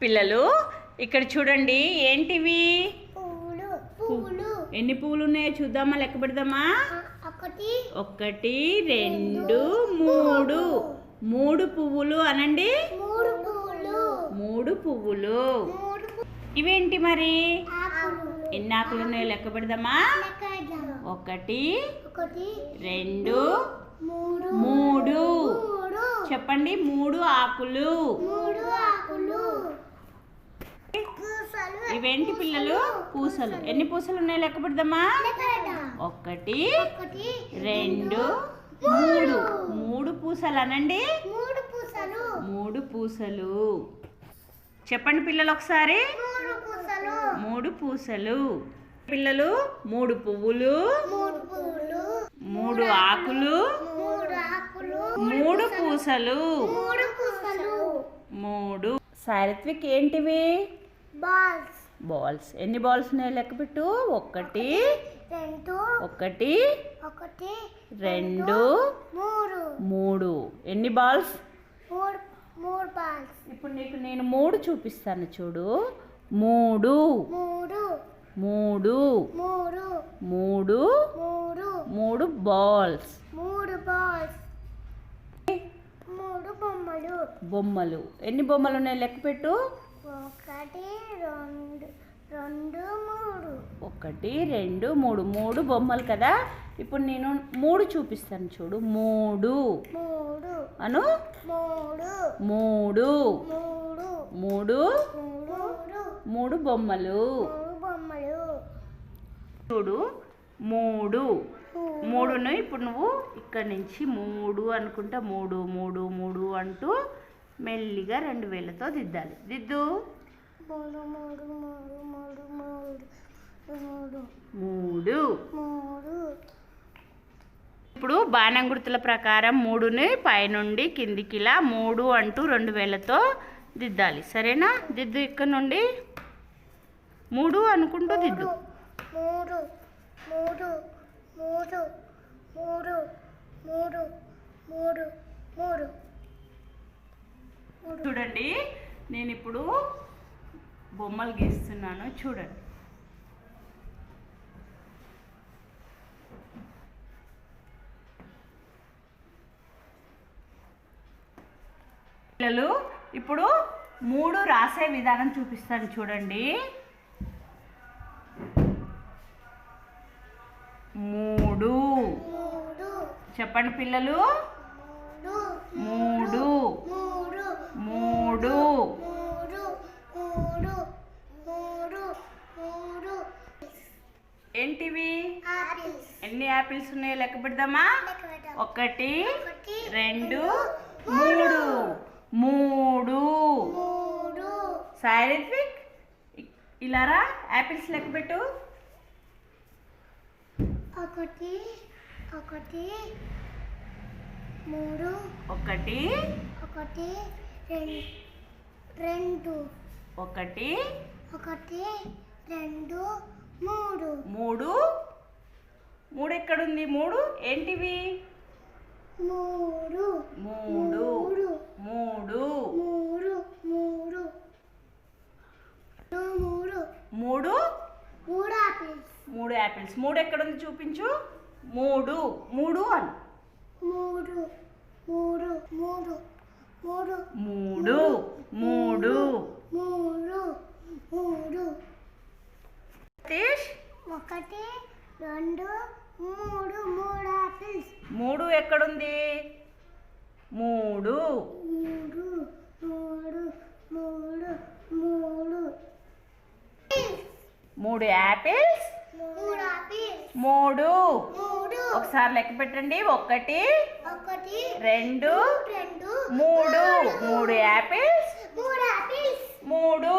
పిల్లలు ఇక్కడ చూడండి, ఏంటివి? పువ్వులు. ఎన్ని పువ్వులు ఉన్నాయో చూద్దామా, లెక్క పెడదామా? 1 2 3. 3 పువ్వులు అనండి. 3 పువ్వులు. ఇవేంటి మరి? ఎన్ని ఆకులు ఉన్నాయో లెక్క పెడదామా? 1 2 3. చెప్పండి, 3 ఆకులు. ఇవేంటి పిల్లలు? పూసలు. ఎన్ని పూసలు ఉన్నాయో లెక్క పెడదామా? 1 2 3. 3 పూసలు అనండి. 3 పూసలు. చెప్పండి పిల్లలు ఒకసారి. 3 పూసలు. పిల్లలు 3 పువ్వులు, 3 ఆకులు, 3 పూసలు. 3. సారిత్విక్ ఏంటివి? బాల్స్. ఎన్ని బాల్స్ ఉన్నాయో లెక్క పెట్టు. 1 2 3. ఎన్ని బాల్స్? 3 బాల్స్. ఇప్పుడు నీకు నేను 3 చూపిస్తాను చూడు. 3 బాల్స్. 3 బొమ్మలు. ఎన్ని బొమ్మలు ఉన్నాయో లెక్క పెట్టు. 1 2 3. 3 బొమ్మలు కదా. ఇప్పుడు నేను 3 చూపిస్తాను చూడు. 3 అను. 3 బొమ్మలు. చూడు, 3ను ఇప్పుడు నువ్వు ఇక్కడ నుంచి 3 అనుకుంటా 3 అంటూ మెల్లిగా 2 వేళ్ళతో దిద్దాలి. దిద్దు. 3. ఇప్పుడు బాణం గుర్తుల ప్రకారం 3ని పైనుండి కిందికి ఇలా 3 అంటూ 2 వేళ్ళతో దిద్దాలి. సరేనా? దిద్దు. ఇక్కడ నుండి 3 అనుకుంటూ దిద్దు. 3. చూడండి, నేను ఇప్పుడు బొమ్మలు గీస్తున్నాను చూడండి. పిల్లలు ఇప్పుడు 3 రాసే విధానం చూపిస్తాను చూడండి. 3. చెప్పండి పిల్లలు. 3. ఏంటివి? ఎన్ని యాపిల్స్ ఉన్నాయో లెక్క పెడదామా? 1 2 3. సారిత్విక్ ఇలా రా, యాపిల్స్ లెక్క పెట్టు. 1 2 3. 3 ఎక్కడుంది? 3 ఏంటివి? 3 యాపిల్స్. 3 ఎక్కడుంది చూపించు. 3 అను. 3. సతీష్ 1 2 3 యాపిల్స్. 3 ఎక్కడుంది? 3 యాపిల్స్. 3 ఒకసారి లెక్క పెట్టండి. 1 2 3 యాపిల్స్. 3